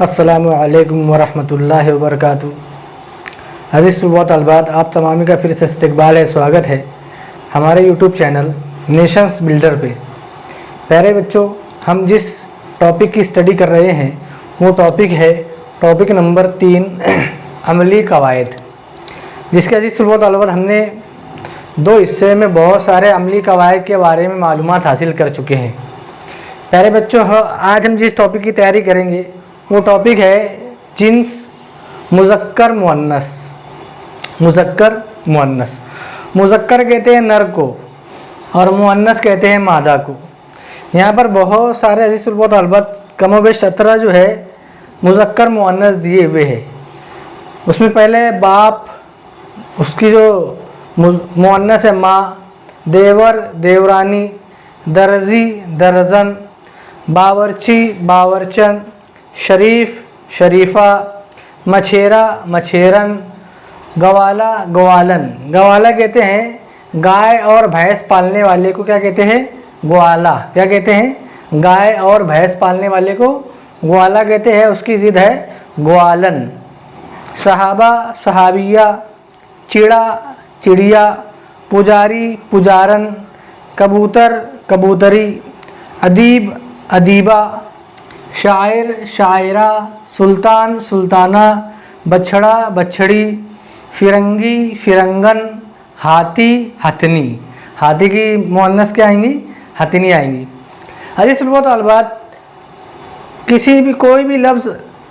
अस्सलामुअलैकुम वरहमतुल्लाहि वबरकातुहू। अज़ीज़ सुबह तलबात, आप तमामी का फिर से इस्तकबाल है, स्वागत है हमारे यूट्यूब चैनल नेशंस बिल्डर पे। प्यारे बच्चों, हम जिस टॉपिक की स्टडी कर रहे हैं वो टॉपिक नंबर 3 अमली कवायद, जिसके अज़ीज़ सुबह तलबात हमने 2 हिस्से में बहुत सारे अमली कवायद के बारे में मालूमात हासिल कर चुके हैं। प्यारे बच्चों, आज हम जिस टॉपिक की तैयारी करेंगे वो टॉपिक है जिन्स मुज़क्कर मुअन्नस। मुज़क्कर कहते हैं नर को और मुअन्नस कहते हैं मादा को। यहाँ पर बहुत सारे अज़ीज़ तलबात कमोबेश 17 जो है मुज़क्कर मुअन्नस दिए हुए हैं। उसमें पहले बाप, उसकी जो मुअन्नस है माँ, देवर देवरानी, दर्जी दर्जन, बावर्ची बावरचन, शरीफ शरीफ़ा, मछेरा मछेरन, गवाला गवालन। गवाला कहते हैं गाय और भैंस पालने वाले को क्या कहते हैं? ग्वाला। क्या कहते हैं? गाय और भैंस पालने वाले को ग्वाला कहते हैं, उसकी ज़िद है ग्वालन। सहाबा सहाबिया, चिड़ा चिड़िया, पुजारी पुजारन, कबूतर कबूतरी, अदीब अदीबा, शायर शायरा, सुल्तान सुल्ताना, बछड़ा बछड़ी, फिरंगी फिरंगन, हाथी हथनी। हाथी की मुअन्नस क्या आएंगी? हथनी आएंगी। अज़ीज़ तलबात, कोई भी लफ्ज़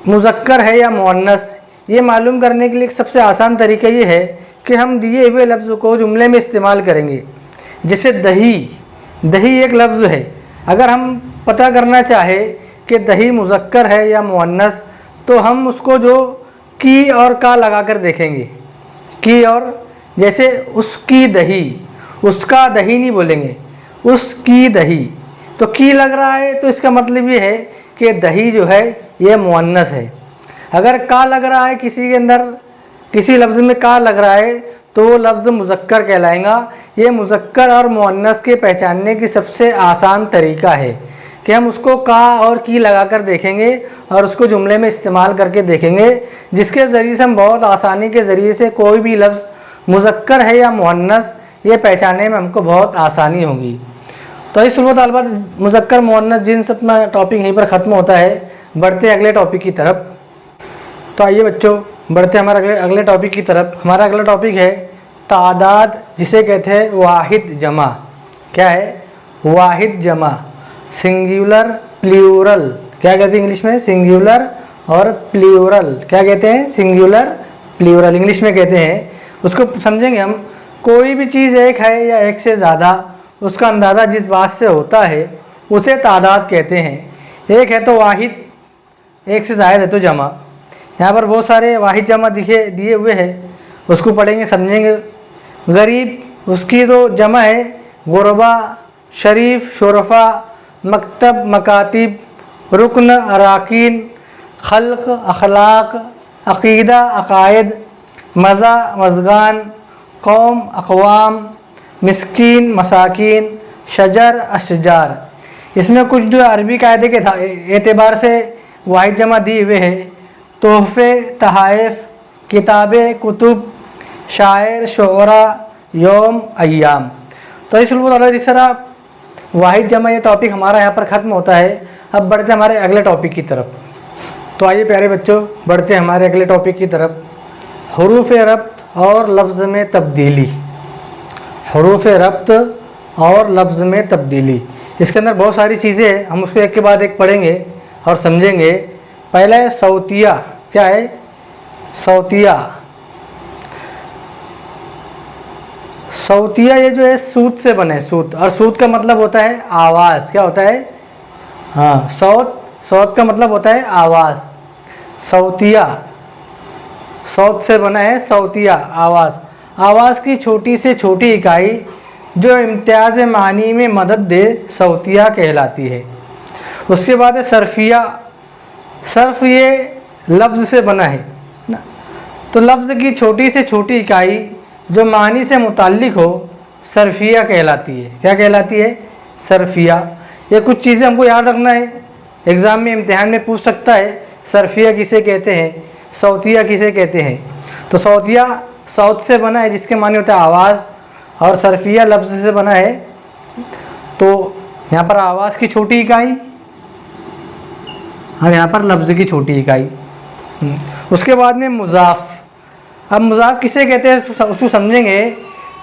मुज़क्कर है या मुअन्नस, ये मालूम करने के लिए सबसे आसान तरीका ये है कि हम दिए हुए लफ्ज़ को जुमले में इस्तेमाल करेंगे। जैसे दही, दही एक लफ्ज़ है। अगर हम पता करना चाहे कि दही मुज़क्कर है या मुअन्नस, तो हम उसको जो की और का लगाकर देखेंगे। की और, जैसे उसकी दही, उसका दही नहीं बोलेंगे, उसकी दही। तो की लग रहा है तो इसका मतलब ये है कि दही जो है ये मुअन्नस है। अगर का लग रहा है किसी के अंदर, किसी लफ्ज़ में का लग रहा है तो वो लफ्ज़ मुज़क्कर कहलाएगा। ये मुज़क्कर और मुअन्नस के पहचानने की सबसे आसान तरीका है कि हम उसको का और की लगाकर देखेंगे और उसको जुमले में इस्तेमाल करके देखेंगे, जिसके ज़रिए से हम बहुत आसानी के ज़रिए से कोई भी लफ्ज़ मुज़क्कर है या मुअन्नस ये पहचानने में हमको बहुत आसानी होगी। तो इस सुबह तलबात, मुज़क्कर मुअन्नस जिन्स अपना टॉपिक यहीं पर ख़त्म होता है। बढ़ते हैं अगले टॉपिक की तरफ। तो आइए बच्चों, बढ़ते हैं हमारे अगले टॉपिक की तरफ। हमारा अगला टॉपिक है तादाद, जिसे कहते हैं वाहिद जमा। क्या है? वाहिद जमा। Singular plural. क्या कहते हैं इंग्लिश में? सिंगुलर और प्लूरल। क्या कहते हैं? सिंगुलर प्लूरल इंग्लिश में कहते हैं। उसको समझेंगे हम। कोई भी चीज़ एक है या एक से ज़्यादा, उसका अंदाज़ा जिस बात से होता है उसे तादाद कहते हैं। एक है तो वाहिद, एक से ज़ायद है तो जमा। यहाँ पर बहुत सारे वाहिद जमा दिए हुए हैं, उसको पढ़ेंगे समझेंगे। गरीब, उसकी तो जमा है गुरबा, शरीफ शुरफा, मकतब मकातिब, रुकन अराकीन, खल्क अखलाक, अक़ीदा अक़ायद, मज़ा मज़गान, कौम अक़वाम, मिस्कीन मसाकीन, शजर अशजार। इसमें कुछ जो अरबी कायदे के एतबार से वाहिद जमा दिए हुए हैं। तोहफ़े तहाइफ़, किताबें कुतुब, शायर शुअरा, यौम अय्याम। तो इस तरह वाहिद जमा ये टॉपिक हमारा यहाँ पर ख़त्म होता है। अब बढ़ते हैं हमारे अगले टॉपिक की तरफ। तो आइए प्यारे बच्चों, बढ़ते हैं हमारे अगले टॉपिक की तरफ। हुरूफ़ रब्त और लफ्ज़ में तब्दीली। हुरूफ़ रब्त और लफ्ज़ में तब्दीली, इसके अंदर बहुत सारी चीज़ें हैं, हम उसको एक के बाद एक पढ़ेंगे और समझेंगे। पहला है सौतिया। क्या है? सौतिया। सौतिया ये जो है सूत से बने, सूत, और सूत का मतलब होता है आवाज़। क्या होता है? हाँ, सौत का मतलब होता है आवाज़। सौतिया, सौत से बना है सौतिया, आवाज़। आवाज़ की छोटी से छोटी इकाई जो इम्तियाज़ मानी में मदद दे सौतिया कहलाती है। उसके बाद है सर्फिया। सर्फ ये लफ्ज़ से बना है ना, तो लफ्ज़ की छोटी से छोटी इकाई जो मानी से मुताल्लिक़ हो सर्फिया कहलाती है। क्या कहलाती है? सर्फिया। ये कुछ चीज़ें हमको याद रखना है, एग्ज़ाम में इम्तिहान में पूछ सकता है। सरफिया किसे कहते हैं, सौतिया किसे कहते हैं। तो सौतिया सौत से बना है जिसके माने होता है आवाज़, और सरफिया लफ्ज़ से बना है। तो यहाँ पर आवाज़ की छोटी इकाई और यहाँ पर लफ्ज़ की छोटी इकाई। उसके बाद में मुज़ाफ़। अब मुज़ाफ़ किसे कहते हैं उसको समझेंगे।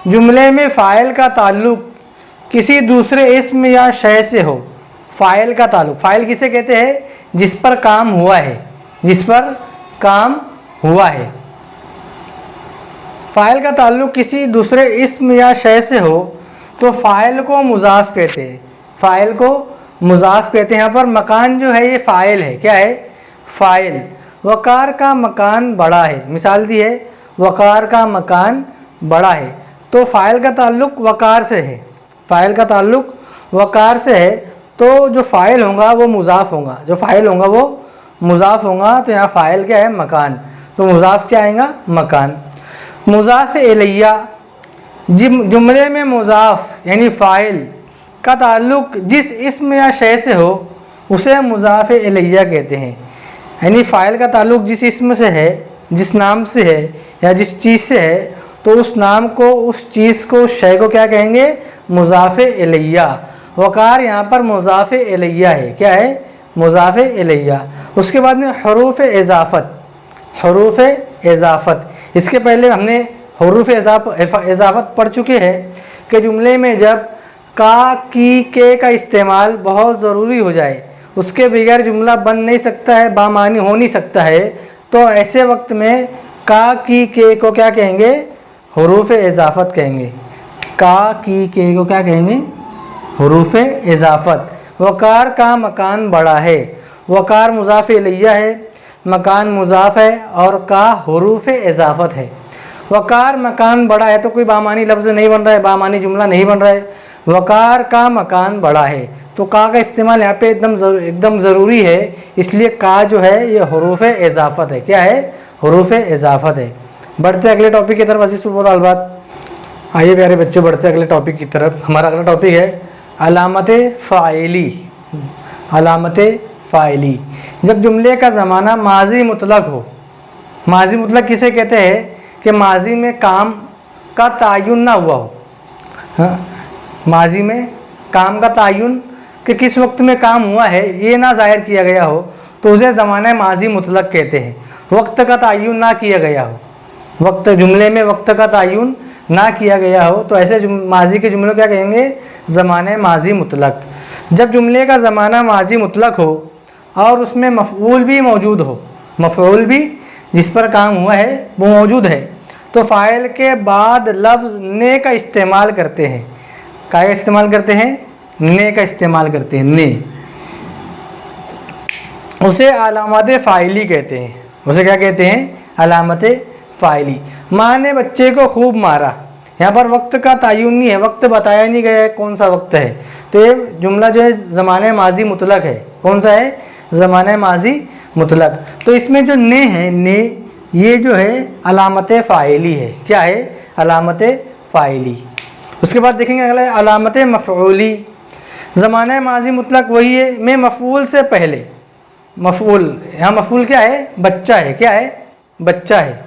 जुमले में फ़ाइल का ताल्लुक़ किसी दूसरे इस्म या शय से हो। फ़ाइल का ताल्लुक़, फ़ाइल किसे कहते हैं, जिस पर काम हुआ है, जिस पर काम हुआ है। फ़ाइल का ताल्लुक़ किसी दूसरे इस्म या शय से हो तो फ़ाइल को मुज़ाफ़ कहते हैं, फ़ाइल को मुज़ाफ़ कहते हैं। यहाँ पर मकान जो है ये फ़ाइल है, क्या है, फ़ाइल। वक़ार का मकान बड़ा है, मिसाल दी है, वक़ार का मकान बड़ा है। तो फ़ाइल का ताल्लुक़ वक़ार से है, फ़ाइल का ताल्लुक़ वक़ार से है। तो जो फ़ाइल होगा वो मुज़ाफ़ होगा, जो फ़ाइल होगा वो मुज़ाफ़ होगा। तो यहाँ फ़ाइल क्या है, मकान, तो मुज़ाफ़ क्या आएगा, मकान। मुज़ाफ़ इलैया, जुमले में मुज़ाफ़ यानी फ़ाइल का ताल्लुक़ जिस इस्म या शय से हो उसे मुज़ाफ़ इलैया कहते हैं। यानी फ़ाइल का ताल्लुक़ जिस इस्म से है, जिस नाम से है या जिस चीज़ से है, तो उस नाम को, उस चीज़ को, उस शय को क्या कहेंगे, मुज़ाफ़ इलैया। वक़ार यहाँ पर मुज़ाफ़ इलैया है, क्या है, मुज़ाफ़ इलैया। उसके बाद में हुरूफ़ इज़ाफ़त, हुरूफ़ इज़ाफ़त। इसके पहले हमने हुरूफ़ इज़ाफ़त पढ़ चुके हैं कि जुमले में जब का, की, के का इस्तेमाल बहुत ज़रूरी हो जाए, उसके बगैर जुमला बन नहीं सकता है, बामानी हो नहीं सकता है, तो ऐसे वक्त में का, की, के को क्या कहेंगे, हुरूफ़ इज़ाफ़त कहेंगे। का, की, के को क्या कहेंगे, हुरूफ़ इज़ाफ़त। वक़ार का मकान बड़ा है, वक़ार मुज़ाफ़ इलैया है, मकान मुज़ाफ़ है और का हुरूफ़ इज़ाफ़त है। वक़ार मकान बड़ा है तो कोई बामानी लफ्ज़ नहीं बन रहा है, बामानी जुमला नहीं बन रहा है। वक़ार का मकान बड़ा है, तो का इस्तेमाल यहाँ पे एकदम ज़रूरी है, इसलिए का जो है ये हुरूफ़ इज़ाफ़त है, क्या है, हुरूफ़ इज़ाफ़त है। बढ़ते अगले टॉपिक की तरफ अज़ीज़ सुबह अलबात। आइए प्यारे बच्चों, बढ़ते अगले टॉपिक की तरफ। हमारा अगला टॉपिक है अलामत फ़ाइली। अलामत फ़ाइली, जब जुमले का ज़माना माजी मुतलक हो। माजी मुतलक किसे कहते हैं कि माजी में काम का तायुन ना हुआ हो। हाँ, माजी में काम का तायुन कि किस वक्त में काम हुआ है ये ना ज़ाहिर किया गया हो, तो उसे ज़माना माजी मुतलक कहते हैं। वक्त का तायुन ना किया गया हो, वक्त, जुमले में वक्त का तायुन ना किया गया हो, तो ऐसे माजी के जुमलों क्या कहेंगे, ज़माने माजी मुतलक। जब जुमले का ज़माना माजी मुतलक हो और उसमें मफ़ऊल भी मौजूद हो, मफ़ऊल भी जिस पर काम हुआ है वो मौजूद है, तो फ़ाइल के बाद लफ्ज़ ने का इस्तेमाल करते हैं। का इस्तेमाल करते हैं, ने का इस्तेमाल करते हैं, ने। उसे अलामत फ़ाइली कहते हैं, उसे क्या कहते हैं, अलामत फ़ाइली। माँ ने बच्चे को खूब मारा, यहाँ पर वक्त का तायुन नहीं है, वक्त बताया नहीं गया है कौन सा वक्त है, तो ये जुमला जो है ज़माने माजी मुतलक है। कौन सा है, ज़माने माजी मुतलक। तो इसमें जो ने है, ने, ये जो है अलामत फ़ाइली है, क्या है, अलामत फ़ाइली। उसके बाद देखेंगे अगला अलामत मफ़ऊली। ज़माने माजी मुतलक वही है में मफ़ऊल से पहले, मफ़ऊल, यहाँ मफ़ऊल क्या है, बच्चा है, क्या है, बच्चा है।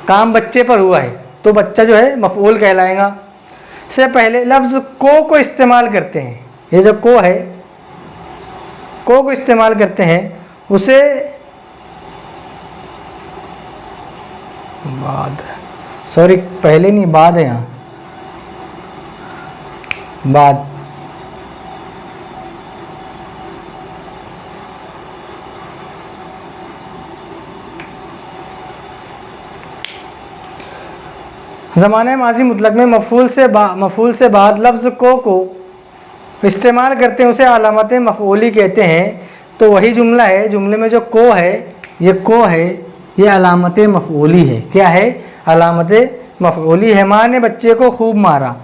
काम बच्चे पर हुआ है तो बच्चा जो है मफ़ऊल कहलाएगा। से पहले लफ्ज़ को इस्तेमाल करते हैं, ये जो को है, को इस्तेमाल करते हैं, उसे बाद, सॉरी पहले नहीं बाद है, यहाँ बाद। ज़माने माजी मुतलक में मफ़ऊल से बाद लफ्ज़ को इस्तेमाल करते हैं, उसे अलामत मफ़ऊली कहते हैं। तो वही जुमला है, जुमले में जो को है, ये को है, ये अलामत मफ़ऊली है, क्या है, अलामत मफ़ऊली है। माँ ने बच्चे को खूब मारा,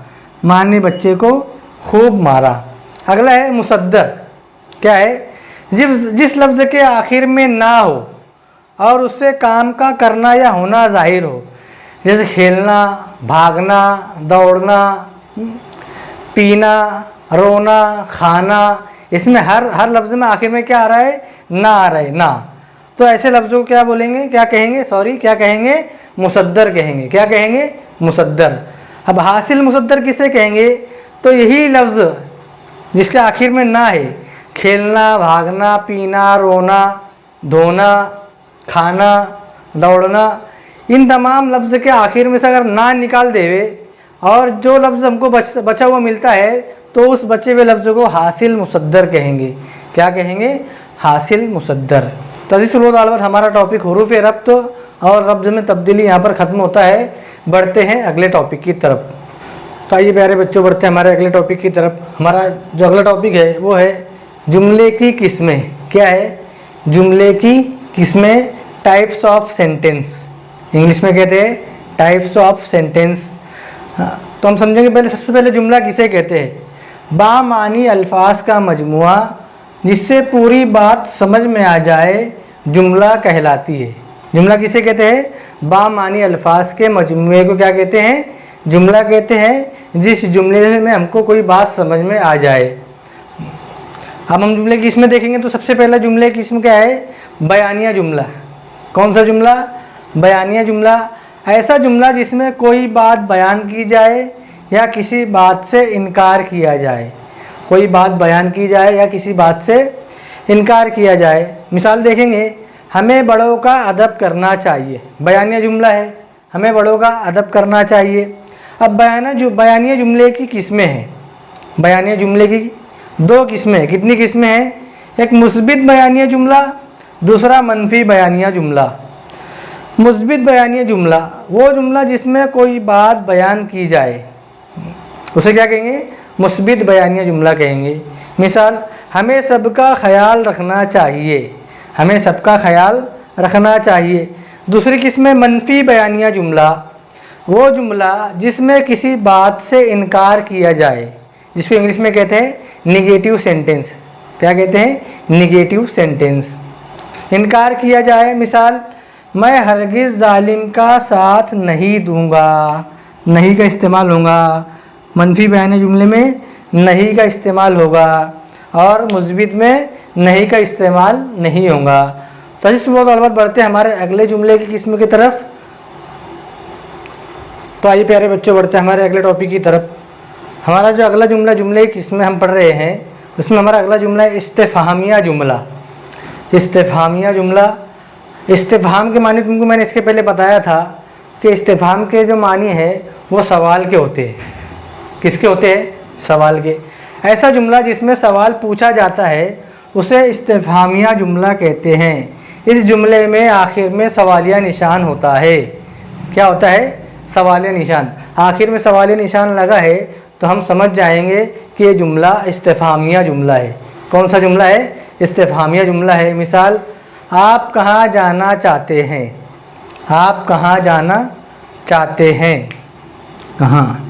माँ ने बच्चे को खूब मारा। अगला है मुसद्दर, क्या है, जिस लफ्ज़ के आखिर में ना हो और उससे काम का करना या होना ज़ाहिर हो, जैसे खेलना, भागना, दौड़ना, पीना, रोना, खाना, इसमें हर लफ्ज़ में आखिर में क्या आ रहा है, ना आ रहा है, ना। तो ऐसे लफ्ज़ों को क्या बोलेंगे, क्या कहेंगे, सॉरी क्या कहेंगे, मुसद्दर कहेंगे। क्या कहेंगे, मुसद्दर। अब हासिल मुसद्दर किसे कहेंगे, तो यही लफ्ज़ जिसके आखिर में ना है, खेलना, भागना, पीना, रोना, धोना, खाना, दौड़ना, इन तमाम लफ्ज़ के आखिर में से अगर ना निकाल देवे और जो लफ्ज़ हमको बचा हुआ मिलता है तो उस बचे हुए लफ्ज़ को हासिल मुसद्दर कहेंगे। क्या कहेंगे, हासिल मुसद्दर। तो अज़ीज़ तलबा, हमारा टॉपिक हुरूफ़ रब्त और रब्ज़ में तब्दीली यहाँ पर ख़त्म होता है। बढ़ते हैं अगले टॉपिक की तरफ। तो आइए प्यारे बच्चों, बढ़ते हैं हमारे अगले टॉपिक की तरफ। हमारा जो अगला टॉपिक है वो है जुमले की किस्में। क्या है, जुमले की किस्में, टाइप्स ऑफ सेंटेंस। इंग्लिश में कहते हैं टाइप्स ऑफ सेंटेंस। तो हम समझेंगे पहले, सबसे पहले जुमला किसे कहते हैं, बामानी अल्फाज का मजमुआ जिससे पूरी बात समझ में आ जाए जुमला कहलाती है। जुमला किसे कहते हैं, बामानी अल्फाज के मजमुए को क्या कहते हैं, जुमला कहते हैं। जिस जुमले में हमको कोई बात समझ में आ जाए। अब हम जुमले की किस्में देखेंगे तो सबसे पहला जुमले की किस्म क्या है, बयानिया जुमला। कौन सा जुमला, बयानिया जुमला। ऐसा जुमला जिसमें कोई बात बयान की जाए या किसी बात से इनकार किया जाए। कोई बात बयान की जाए या किसी बात से इनकार किया जाए। मिसाल देखेंगे, हमें बड़ों का अदब करना चाहिए, बयानिया जुमला है, हमें बड़ों का अदब करना चाहिए। अब बयानिया जुमले की किस्में हैं। बयानिया जुमले की दो किस्में, कितनी किस्में हैं, एक मुस्बित बयानिया जुमला, दूसरा मनफी बयानिया जुमला। मुस्बित बयानिया जुमला वो जुमला जिसमें कोई बात बयान की जाए, उसे क्या कहेंगे, मुस्बित बयानिया जुमला कहेंगे। मिसाल, हमें सबका ख्याल रखना चाहिए, हमें सबका ख्याल रखना चाहिए। दूसरी किस्म मनफी बयानिया जुमला, वो जुमला जिसमें किसी बात से इनकार किया जाए, जिसको इंग्लिश में कहते हैं निगेटिव सेंटेंस। क्या कहते हैं, निगेटिव सेंटेंस। इनकार किया जाए, मिसाल, मैं हरगिज़ जालिम का साथ नहीं दूंगा, नहीं का इस्तेमाल होगा। मनफी बयानिया जुमले में नहीं का इस्तेमाल होगा और मुस्बित में नहीं का इस्तेमाल नहीं होगा। तो इस बहुत बढ़ते हैं हमारे अगले जुमले की किस्म की तरफ। तो आइए प्यारे बच्चों, बढ़ते हैं हमारे अगले टॉपिक की तरफ। हमारा जो अगला जुमला, जुमले की किस्में हम पढ़ रहे हैं, उसमें हमारा अगला जुमला है इस्तिफ़हामिया जुमला। इस्तिफ़हामिया जुमला, इस्तिफ़हाम के मानी तुमको मैंने इसके पहले बताया था कि इस्तिफ़हाम के जो मानी है वो सवाल के होते हैं। किसके होते हैं, सवाल के। ऐसा जुमला जिसमें सवाल पूछा जाता है उसे इस्तिफ़हामिया जुमला कहते हैं। इस जुमले में आखिर में सवालिया निशान होता है। क्या होता है, सवालिया निशान। आखिर में सवालिया निशान लगा है तो हम समझ जाएंगे कि ये जुमला इस्तिफ़हामिया जुमला है। कौन सा जुमला है, इस्तिफ़हामिया जुमला है। मिसाल, आप कहाँ जाना चाहते हैं, आप कहाँ जाना चाहते हैं, कहाँ,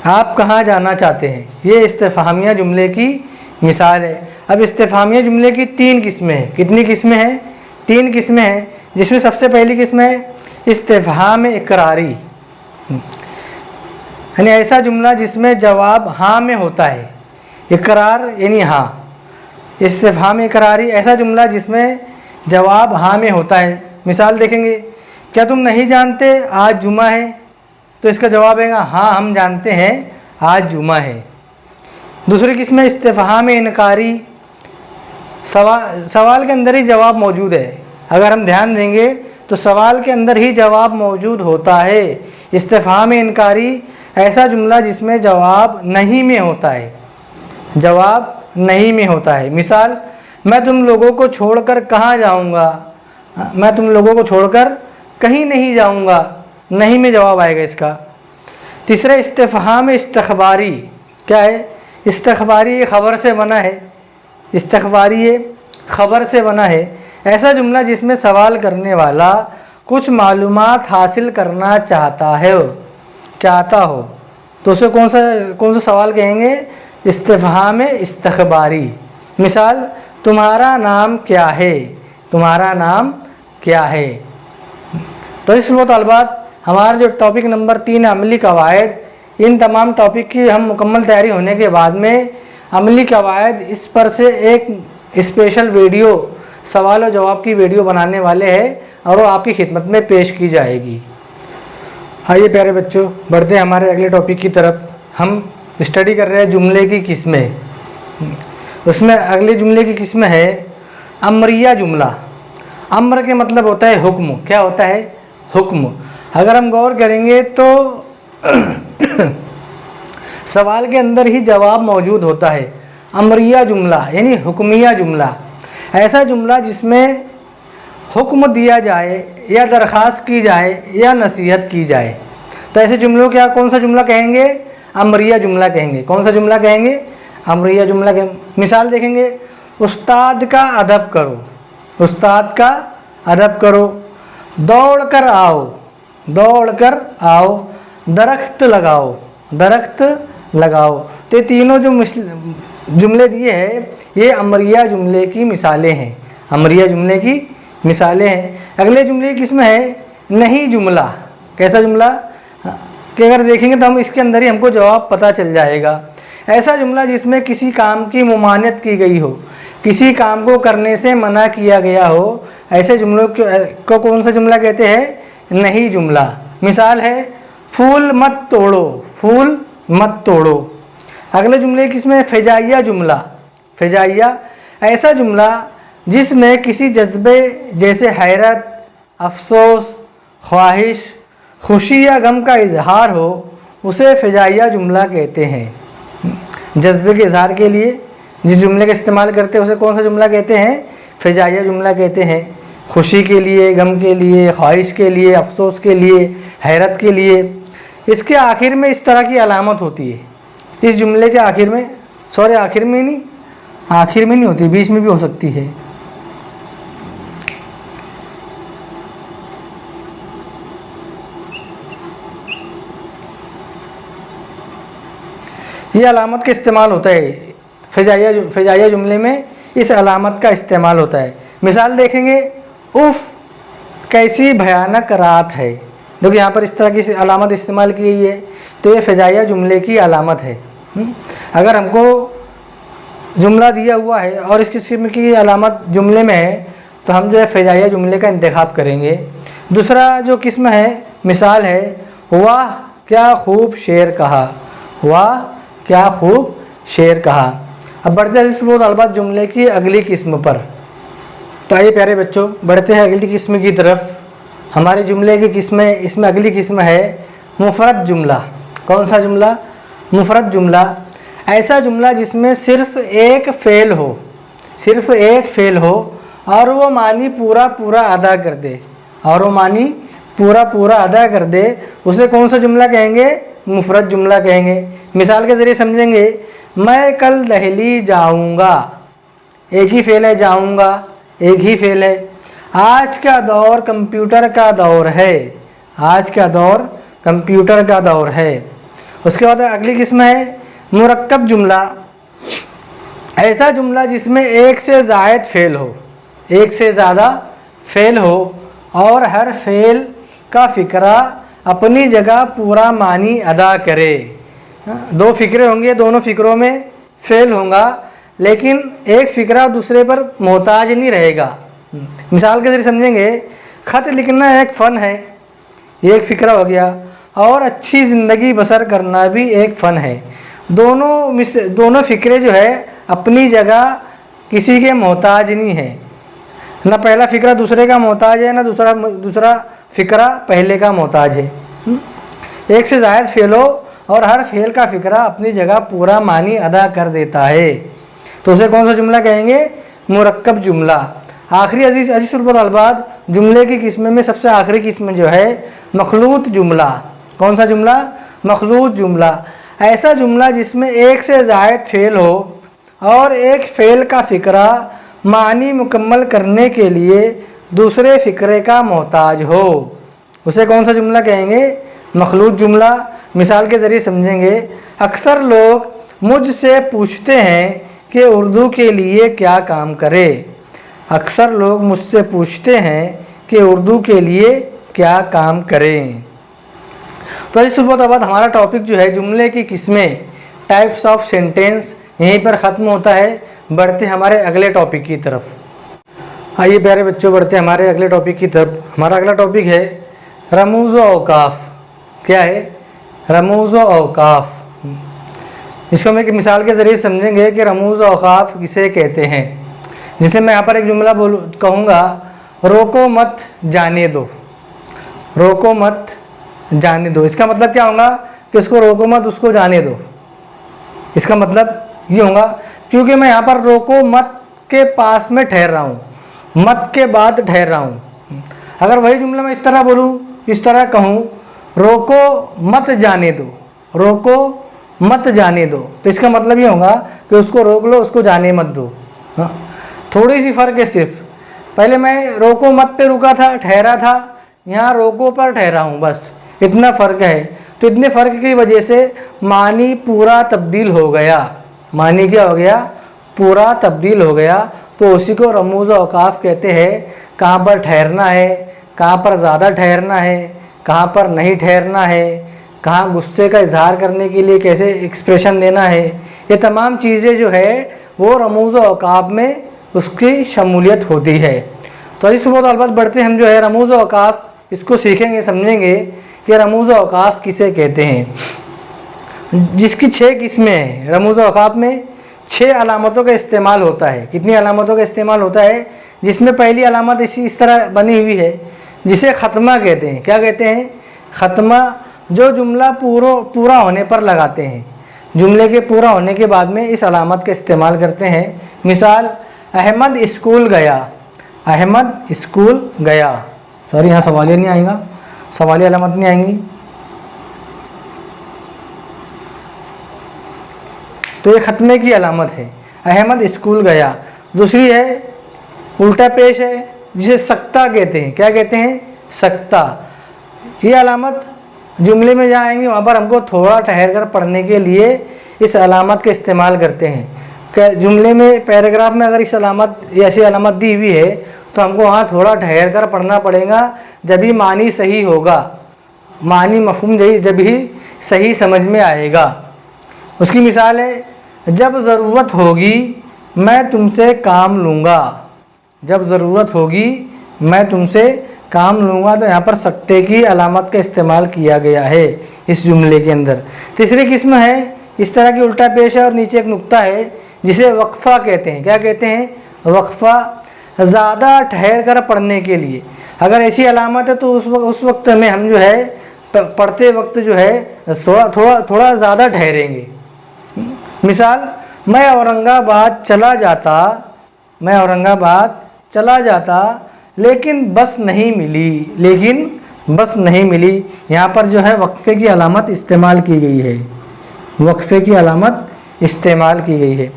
आप कहाँ जाना चाहते हैं, ये इस्तिफ़हामिया जुमले की मिसाल है। अब इस्तिफ़हामिया जुमले की तीन किस्में हैं। कितनी किस्में हैं, तीन किस्में हैं, जिसमें सबसे पहली किस्म है इस्तिफ़हाम इकरारी, यानी ऐसा जुमला जिसमें जवाब हाँ में होता है। इकरार यानी हाँ। इस्तिफ़हाम इकरारी, ऐसा जुमला जिसमें जवाब हाँ में होता है। मिसाल देखेंगे, क्या तुम नहीं जानते आज जुमा है, तो इसका जवाब है हाँ हम जानते हैं आज जुमा है। दूसरी किस्म है इस्तिफ़हाम इनकारी, सवाल के अंदर ही जवाब मौजूद है। अगर हम ध्यान देंगे तो सवाल के अंदर ही जवाब मौजूद होता है। इस्तिफ़हाम इनकारी, ऐसा जुमला जिसमें जवाब नहीं में होता है, जवाब नहीं में होता है। मिसाल, मैं तुम लोगों को छोड़कर कहाँ जाऊँगा, मैं तुम लोगों को छोड़कर कहीं नहीं जाऊँगा, नहीं में जवाब आएगा इसका। तीसरा इस्तिफ़हाम इस्तख़बारी, क्या है, इस्तख़बारी ख़बर से बना है, इस्तख़बारी ये ख़बर से बना है। ऐसा जुमला जिसमें सवाल करने वाला कुछ मालूमात हासिल करना चाहता हो, तो उसे कौन सा सवाल कहेंगे, इस्तिफ़हाम इस्तख़बारी। मिसाल, तुम्हारा नाम क्या है, तुम्हारा नाम क्या है। तो इस तलबात हमारा जो टॉपिक नंबर 3 अमली कवायद, इन तमाम टॉपिक की हम मुकम्मल तैयारी होने के बाद में अमली कवायद, इस पर से एक स्पेशल वीडियो सवाल और जवाब की वीडियो बनाने वाले हैं और वो आपकी खिदमत में पेश की जाएगी। आइए प्यारे बच्चों, बढ़ते हैं हमारे अगले टॉपिक की तरफ। हम स्टडी कर रहे हैं जुमले की किस्में। उसमें अगले जुमले की किस्म है अमरिया जुमला। अम्र के मतलब होता है हुक्म। क्या होता है? हुक्म। अगर हम गौर करेंगे तो सवाल के अंदर ही जवाब मौजूद होता है। अमरिया जुमला यानी हुक्मिया जुमला, ऐसा जुमला जिसमें हुक्म दिया जाए या दरख्वास्त की जाए या नसीहत की जाए, तो ऐसे जुमलों क्या कौन सा जुमला कहेंगे? अमरिया जुमला कहेंगे। कौन सा जुमला कहेंगे? अमरिया जुमला कहेंगे। मिसाल देखेंगे, उस्ताद का अदब करो, उस्ताद का अदब करो। दौड़ कर आओ, दौड़ कर आओ। दरख्त लगाओ, दरख्त लगाओ। तो ये तीनों जो जुमले दिए हैं ये अमरिया जुमले की मिसालें हैं। अमरिया जुमले की मिसालें हैं। अगले जुमले की किस्म है नहीं जुमला। कैसा जुमला कि अगर देखेंगे तो हम इसके अंदर ही हमको जवाब पता चल जाएगा। ऐसा जुमला जिसमें किसी काम की मुमानियत की गई हो, किसी काम को करने से मना किया गया हो, ऐसे जुमलों को कौन सा जुमला कहते हैं? नहीं जुमला। मिसाल है फूल मत तोड़ो, फूल मत तोड़ो। अगले जुमले किसमें? फ़िजाइया जुमला। फ़िजाइया ऐसा जुमला जिसमें किसी जज्बे जैसे हैरत, अफसोस, ख्वाहिश, खुशी या गम का इजहार हो, उसे फ़िजाइया जुमला कहते हैं। जज्बे के इजहार के लिए जिस जुमले का इस्तेमाल करते हैं उसे कौन सा जुमला कहते हैं? फ़िजाइया जुमला कहते हैं। खुशी के लिए, गम के लिए, ख्वाहिश के लिए, अफसोस के लिए, हैरत के लिए। इसके आखिर में इस तरह की अलामत होती है। इस जुमले के आखिर में, सॉरी आखिर में नहीं, आखिर में नहीं होती, बीच में भी हो सकती है। ये अलामत का इस्तेमाल होता है। फ़िजाइया जुमले में इस अलामत का इस्तेमाल होता है। मिसाल देखेंगे, उफ़ कैसी भयानक रात है। देखो यहाँ पर इस तरह की अलामत इस्तेमाल की गई है, तो ये फ़िजाइया जुमले की अलामत है। अगर हमको जुमला दिया हुआ है और इस किस्म की अलामत जुमले में है तो हम जो है फ़िजाइया जुमले का इंतखाब करेंगे। दूसरा जो किस्म है, मिसाल है वाह क्या खूब शेर कहा, वाह क्या खूब शेर कहा। अब बढ़ते हैं इस अलबात जुमले की अगली किस्म पर। तो आइए प्यारे बच्चों, बढ़ते हैं अगली किस्म की तरफ। हमारे जुमले की किस्में, इसमें अगली किस्म है मुफरद जुमला। कौन सा जुमला? मुफरद जुमला ऐसा जुमला जिसमें सिर्फ़ एक फ़ेल हो, सिर्फ़ एक फ़ेल हो और वो मानी पूरा पूरा अदा कर दे, और वो मानी पूरा पूरा अदा कर दे, उसे कौन सा जुमला कहेंगे? मुफरद जुमला कहेंगे। मिसाल के ज़रिए समझेंगे, मैं कल दिल्ली जाऊंगा। एक ही फ़ेल है, जाऊंगा एक ही फ़ेल है। आज का दौर कंप्यूटर का दौर है, आज का दौर कंप्यूटर का दौर है। उसके बाद अगली किस्म है मुरक्कब जुमला। ऐसा जुमला जिसमें एक से ज़ायद फ़ेल हो, एक से ज़्यादा फ़ेल हो और हर फ़ेल का फ़िक्रा अपनी जगह पूरा मानी अदा करे। दो फ़िक्रे होंगे, दोनों फ़िक्रों में फ़ेल होगा, लेकिन एक फ़िक्रा दूसरे पर मोहताज नहीं रहेगा। मिसाल के ज़रिए समझेंगे, ख़त लिखना एक फ़न है, ये एक फ़िक्रा हो गया, और अच्छी ज़िंदगी बसर करना भी एक फ़न है। दोनों फ़िक्रे जो है अपनी जगह किसी के मोहताज नहीं है। ना पहला फ़िक्रा दूसरे का मोहताज है, ना दूसरा फ़िक्रा पहले का मोहताज है। एक से ज़ायद फ़ेल हो और हर फ़ेल का फ़िक्रा अपनी जगह पूरा मानी अदा कर देता है, तो उसे कौन सा जुमला कहेंगे? मुरक्कब जुमला। आखिरी अजीज़ अलबाद जुमले की किस्म में सबसे आखिरी किस्म जो है मखलूत जुमला। कौन सा जुमला? मखलूत जुमला। ऐसा जुमला जिसमें एक से ज़ायद फ़ेल हो और एक फ़ेल का फ़िक्रा मानी मुकम्मल करने के लिए दूसरे फ़िक्रे का मोहताज हो, उसे कौन सा जुमला कहेंगे? मखलूत जुमला। मिसाल के ज़रिए समझेंगे, अक्सर लोग मुझसे पूछते हैं कि उर्दू के लिए क्या काम करें। अक्सर लोग मुझसे पूछते हैं कि उर्दू के लिए क्या काम करें। तो इस सुबह बाद हमारा टॉपिक जो है जुमले की किस्में, टाइप्स ऑफ सेंटेंस, यहीं पर ख़त्म होता है। बढ़ते हमारे अगले टॉपिक की तरफ। आइए प्यारे बच्चों, बढ़ते हैं हमारे अगले टॉपिक की तरफ। हमारा अगला टॉपिक है रमूज़ व औकाफ। क्या है? रमूज़ व औकाफ। इसको हम एक मिसाल के ज़रिए समझेंगे कि रमूज़ व औकाफ किसे कहते हैं। जैसे मैं यहाँ पर एक जुमला कहूँगा, रोको मत जाने दो। रोको मत जाने दो, इसका मतलब क्या होगा कि इसको रोको मत, उसको जाने दो। इसका मतलब ये होगा क्योंकि मैं यहाँ पर रोको मत के पास में ठहर रहा हूँ, मत के बाद ठहर रहा हूँ। अगर वही जुमला मैं इस तरह बोलूँ, इस तरह कहूँ, रोको मत जाने दो, रोको मत जाने दो, तो इसका मतलब ये होगा कि उसको रोक लो, उसको जाने मत दो। हाँ, थोड़ी सी फ़र्क है सिर्फ। पहले मैं रोको मत पे रुका था, ठहरा था, यहाँ रोको पर ठहरा हूँ, बस इतना फ़र्क है। तो इतने फ़र्क की वजह से मानी पूरा तब्दील हो गया। मानी क्या हो गया? पूरा तब्दील हो गया। तो उसी को रमूज़ औकाफ कहते हैं। कहाँ पर ठहरना है, कहाँ पर ज़्यादा ठहरना है, कहाँ पर नहीं ठहरना है, कहाँ गुस्से का इजहार करने के लिए कैसे एक्सप्रेशन देना है, ये तमाम चीज़ें जो है वो रमूज़ औकाफ में उसकी शमूलियत होती है। तो इस बहुत अलबत बढ़ते हम जो है रमूज़ औकाफ, इसको सीखेंगे, समझेंगे कि रमूज़ औकाफ किसे कहते हैं। जिसकी 6 किस्में हैं। रमूज़ औकाफ में 6 अलामतों का इस्तेमाल होता है। कितनी अलामतों का इस्तेमाल होता है? जिसमें पहली अलामत इस तरह बनी हुई है, जिसे ख़त्मा कहते हैं। क्या कहते हैं? ख़त्मा, जो जुमला पूरा होने पर लगाते हैं। जुमले के पूरा होने के बाद में इस अलामत का इस्तेमाल करते हैं। मिसाल, अहमद स्कूल गया। अहमद स्कूल गया। सॉरी, यहाँ सवालिया नहीं आएगा, सवालिया अलामत नहीं आएंगी। तो ये ख़त्मे की अलामत है, अहमद स्कूल गया। दूसरी है उल्टा पेश है, जिसे सक्ता कहते हैं। क्या कहते हैं? सक्ता। ये अलामत जुमले में जहाँ आएंगे वहाँ पर हमको थोड़ा ठहर कर पढ़ने के लिए इस अलामत का इस्तेमाल करते हैं। क्या जुमले में, पैराग्राफ में अगर इस अलामत या ऐसी अलामत दी हुई है तो हमको वहाँ थोड़ा ठहर कर पढ़ना पड़ेगा, जब ही मानी सही होगा, मानी मफ़हूम जब ही सही समझ में आएगा। उसकी मिसाल है, जब ज़रूरत होगी मैं तुमसे काम लूँगा। जब ज़रूरत होगी मैं तुमसे काम लूँगा। तो यहाँ पर सकते की अलामत का इस्तेमाल किया गया है इस जुमले के अंदर। तीसरी किस्म है इस तरह की उल्टा पेश है और नीचे एक नुक्ता है, जिसे वक्फ़ा कहते हैं। क्या कहते हैं? वक्फ़ा। ज़्यादा ठहर कर पढ़ने के लिए अगर ऐसी अलामत है तो उस वक्त में हम जो है पढ़ते वक्त जो है थोड़ा ज़्यादा ठहरेंगे। मिसाल, मैं औरंगाबाद चला जाता, मैं औरंगाबाद चला जाता, लेकिन बस नहीं मिली। लेकिन बस नहीं मिली, यहाँ पर जो है वक्फ़े की अलामत इस्तेमाल की गई है। वक्फ़े की अलामत इस्तेमाल की गई है।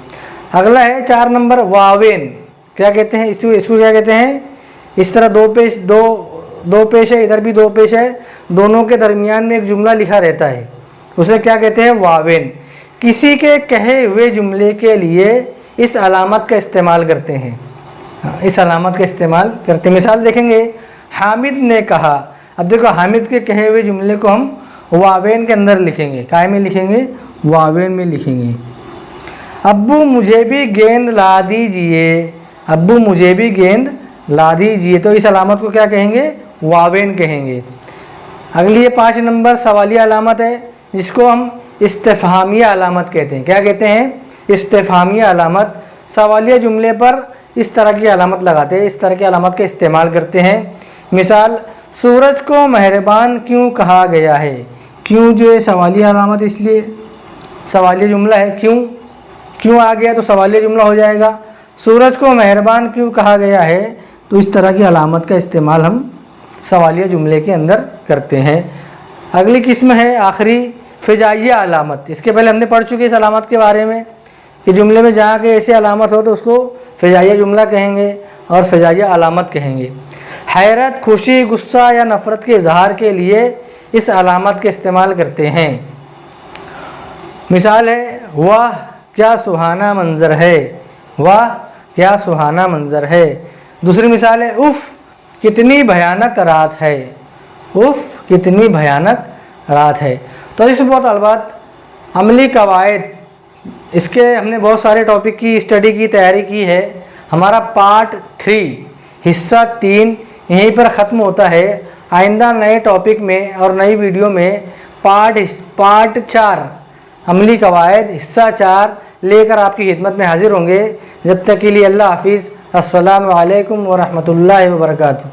अगला है 4 नंबर, वावेन। क्या कहते हैं? इसको क्या कहते हैं? इस तरह दो पेश है, इधर भी 2 पेश है, दोनों के दरमियान में एक जुमला लिखा रहता है, उसे क्या कहते हैं? वावेन। किसी के कहे हुए जुमले के लिए इस अलामत का इस्तेमाल करते हैं। इस अलामत का इस्तेमाल करते हैं। मिसाल देखेंगे, हामिद ने कहा। अब देखो, हामिद के कहे हुए जुमले को हम वावेन के अंदर लिखेंगे। काय में लिखेंगे? वावेन में लिखेंगे। अब्बू मुझे भी गेंद ला दीजिए। अब्बू मुझे भी गेंद ला दीजिए। तो इस अलामत को क्या कहेंगे? वावेन कहेंगे। अगली ये 5 नंबर सवालिया अलामत है, जिसको हम इस्तिफ़हामिया अलामत कहते हैं। क्या कहते हैं? इस्तिफ़हामिया अलामत। सवालिया जुमले पर इस तरह की अलामत लगाते हैं, इस तरह की अलामत का इस्तेमाल करते हैं। मिसाल, सूरज को मेहरबान क्यों कहा गया है। क्यों जो है सवालिया अलामत, इसलिए सवालिया जुमला है। क्यों आ गया तो सवालिया जुमला हो जाएगा। सूरज को मेहरबान क्यों कहा गया है, तो इस तरह की अलामत का इस्तेमाल हम सवालिया जुमले के अंदर करते हैं। अगली किस्म है आखिरी, फ़िजाइया अलामत। इसके पहले हमने पढ़ चुके इस अलामत के बारे में कि जुमले में जहाँ के ऐसी अलामत हो तो उसको फ़िजाइया जुमला कहेंगे और फ़िजाइया अलामत कहेंगे। हैरत, खुशी, गुस्सा या नफ़रत के इजहार के लिए इस अलामत का इस्तेमाल करते हैं। मिसाल है, वाह क्या सुहाना मंज़र है। वाह क्या सुहाना मंज़र है। दूसरी मिसाल है, उफ़ कितनी भयानक रात है। उफ़ कितनी भयानक रात है। तो इस बहुत अलबात अमली कवायद, इसके हमने बहुत सारे टॉपिक की स्टडी की तैयारी की है। हमारा पार्ट 3 हिस्सा 3 यहीं पर ख़त्म होता है। आइंदा नए टॉपिक में और नई वीडियो में पार्ट 4 अमली कवायद हिस्सा 4 लेकर आपकी खिदमत में हाजिर होंगे। जब तक के लिए अल्लाह हाफिज़। अस्सलामु अलैकुम व रहमतुल्लाहि व बरकातुहू।